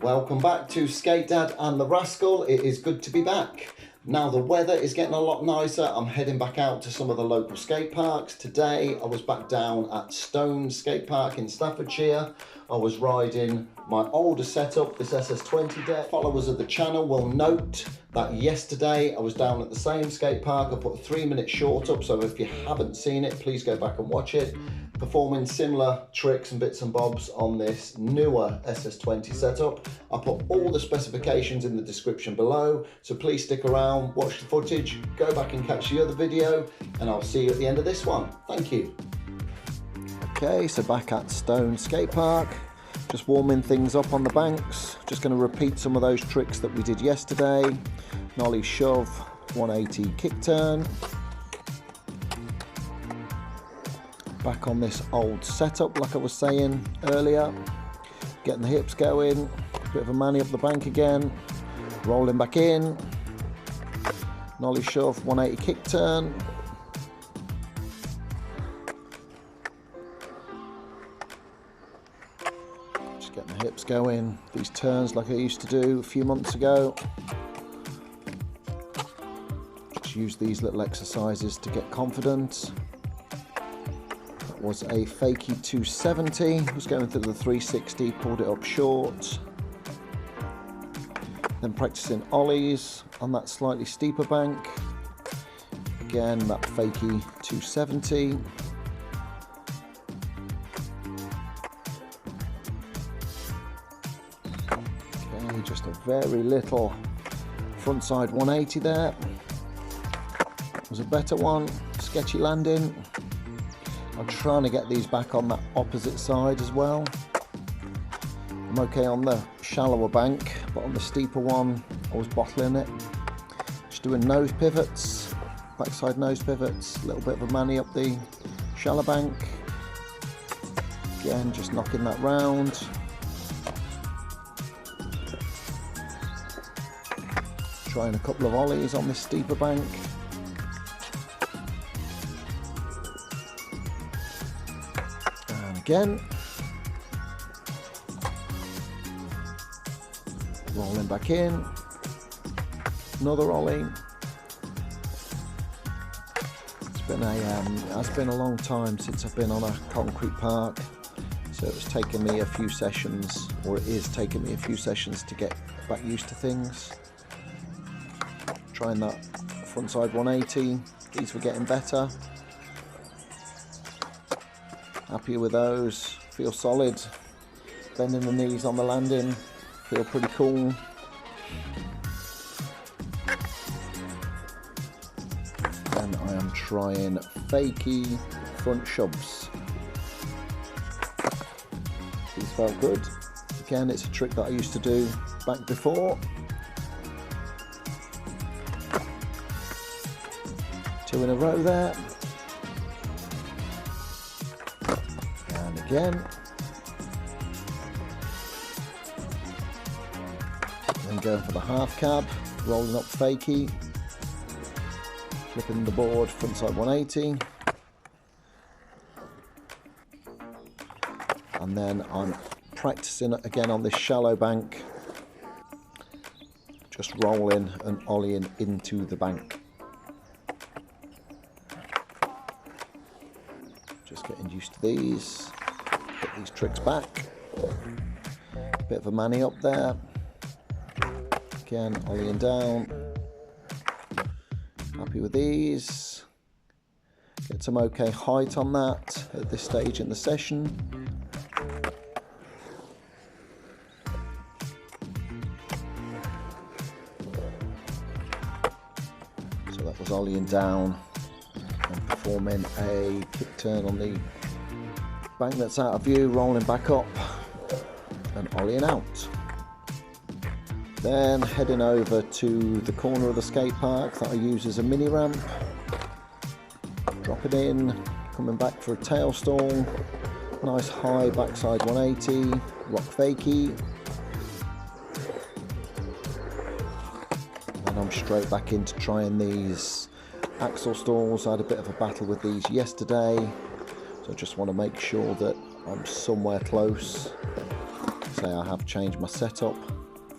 Welcome back to Skate Dad and the Rascal. It is good to be back. Now the weather is getting a lot nicer. I'm heading back out to some of the local skate parks. Today I was back down at Stone Skatepark in Staffordshire. I was riding my older setup, this SS20 deck. Followers of the channel will note that yesterday I was down at the same skate park. I put a 3-minute short up, so if you haven't seen it, please go back and watch it. Performing similar tricks and bits and bobs on this newer SS20 setup. I put all the specifications in the description below, so please stick around, watch the footage, go back and catch the other video, and I'll see you at the end of this one. Thank you. Okay, so back at Stone Skatepark, just warming things up on the banks. Just going to repeat some of those tricks that we did yesterday. Nollie shove, 180 kick turn. Back on this old setup, like I was saying earlier, getting the hips going, bit of a mani up the bank again, rolling back in, nollie shove, 180 kick turn, just getting the hips going, these turns like I used to do a few months ago. Just use these little exercises to get confident. Was a fakie 270, was going through the 360, pulled it up short, then practicing ollies on that slightly steeper bank, again that fakie 270, okay, just a very little frontside 180 there, was a better one, sketchy landing. I'm trying to get these back on that opposite side as well. I'm okay on the shallower bank, but on the steeper one, I was bottling it. Just doing nose pivots, backside nose pivots, a little bit of a mani up the shallow bank. Again, just knocking that round. Trying a couple of ollies on this steeper bank. Again, rolling back in, another ollie. It's been a long time since I've been on a concrete park, so it was taking me a few sessions, or it is taking me a few sessions to get back used to things. Trying that frontside 180, these were getting better. Happy with those, feel solid, bending the knees on the landing, feel pretty cool. And I am trying fakie front shoves. These felt good. Again, it's a trick that I used to do back before. 2 in a row there. Again, then going for the half cab, rolling up fakie, flipping the board frontside 180, and then I'm practicing again on this shallow bank, just rolling and ollieing into the bank. Just getting used to these. Get these tricks back. Bit of a mani up there. Again, ollieing down. Happy with these. Get some okay height on that at this stage in the session. So that was ollieing down and performing a kick turn on the bank that's out of view, rolling back up and ollieing out. Then heading over to the corner of the skate park that I use as a mini ramp. Dropping in, coming back for a tail stall, nice high backside 180, rock fakie. And I'm straight back into trying these axle stalls. I had a bit of a battle with these yesterday. So I just want to make sure that I'm somewhere close. Say I have changed my setup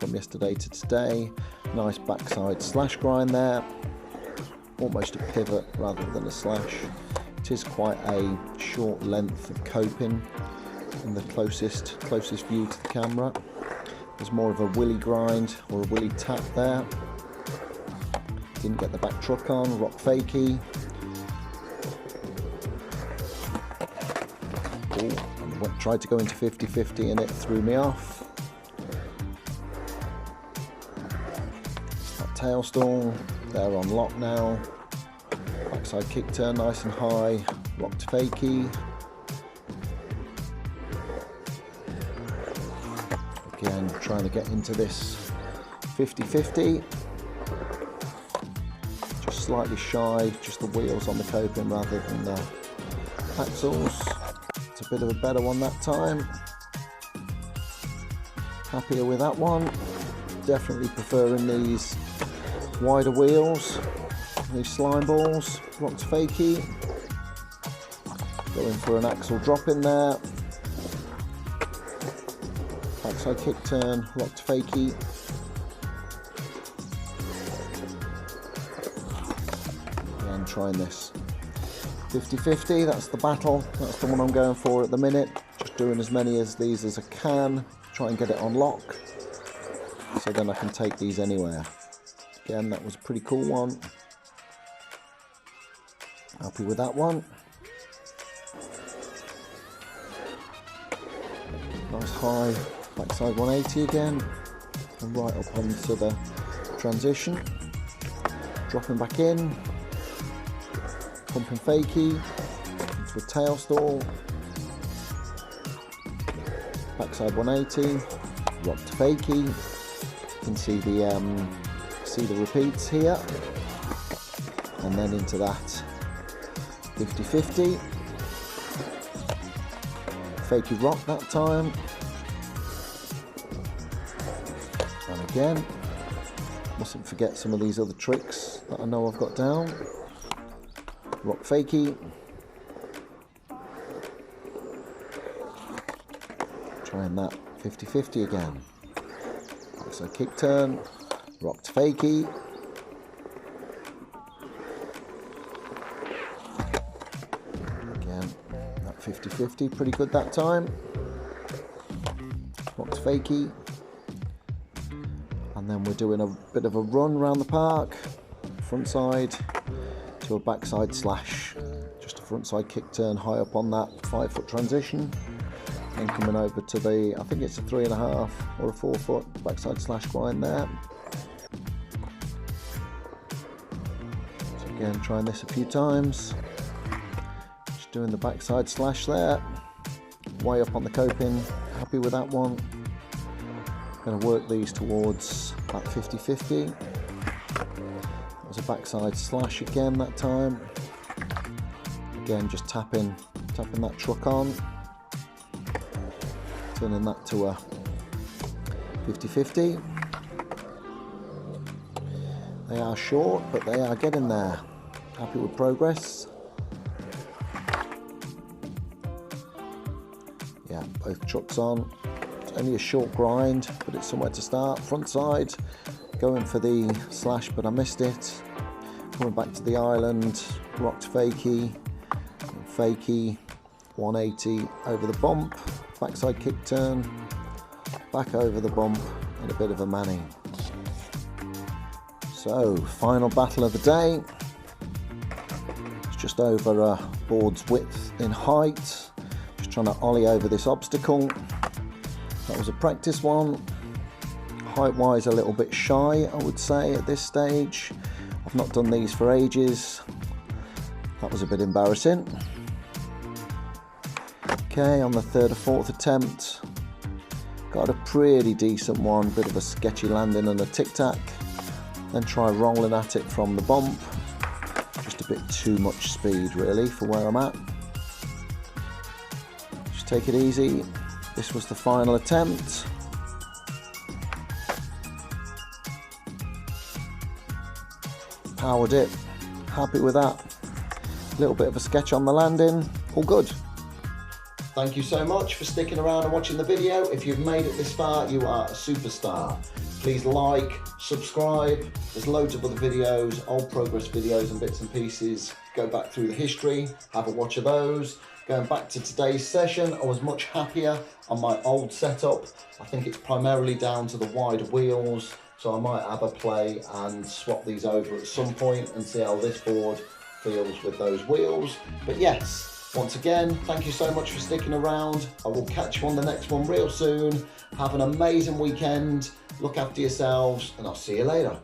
from yesterday to today. Nice backside slash grind there, almost a pivot rather than a slash. It is quite a short length of coping in the closest view to the camera. There's more of a willy grind or a willy tap there. Didn't get the back truck on, rock fakie. And tried to go into 50-50 and it threw me off. That tail stall, they're on lock now. Backside kick turn nice and high, rocked fakie. Again, trying to get into this 50-50. Just slightly shy, just the wheels on the coping rather than the axles. It's a bit of a better one that time. Happier with that one. Definitely preferring these wider wheels. These slime balls. Rocked fakie. Going for an axle drop in there. Backside kick turn. Rocked fakie. And trying this 50-50, that's the battle, that's the one I'm going for at the minute. Just doing as many of these as I can, try and get it on lock, so then I can take these anywhere. Again, that was a pretty cool one. Happy with that one. Nice high, backside 180 again, and right up onto the transition. Dropping back in. Pumping fakie into a tail stall, backside 180, rocked fakie. You can see the repeats here, and then into that 50-50, fakie rock that time, and again, mustn't forget some of these other tricks that I know I've got down. Rock fakie, trying that 50-50 again. So kick turn, rocked fakie, again that 50-50, pretty good that time. Rocked fakie, and then we're doing a bit of a run around the park, front side to a backside slash, just a front side kick turn high up on that 5-foot transition, and coming over to the, I think it's a 3.5 or a 4-foot backside slash grind there. So again, trying this a few times, just doing the backside slash there, way up on the coping, happy with that one. Going to work these towards that 50-50. A backside slash again that time. Again, just tapping that truck on, turning that to a 50-50. They are short, but they are getting there. Happy with progress. Yeah, both trucks on. It's only a short grind, but it's somewhere to start. Front side, going for the slash, but I missed it. Coming back to the island, rocked fakie, 180 over the bump, backside kick turn, back over the bump, and a bit of a manning. So, final battle of the day. It's just over a board's width in height. Just trying to ollie over this obstacle. That was a practice one. Height-wise, a little bit shy, I would say, at this stage. I've not done these for ages. That was a bit embarrassing. Okay, on the 3rd or 4th attempt, got a pretty decent one, bit of a sketchy landing and a tic-tac. Then try rolling at it from the bump. Just a bit too much speed really for where I'm at. Just take it easy. This was the final attempt. Powered it, happy with that. A little bit of a sketch on the landing, all good. Thank you so much for sticking around and watching the video. If you've made it this far, you are a superstar. Please like, subscribe. There's loads of other videos, old progress videos and bits and pieces. Go back through the history, have a watch of those. Going back to today's session, I was much happier on my old setup. I think it's primarily down to the wider wheels, so I might have a play and swap these over at some point and see how this board feels with those wheels. But yes, once again, thank you so much for sticking around. I will catch you on the next one real soon. Have an amazing weekend, look after yourselves, and I'll see you later.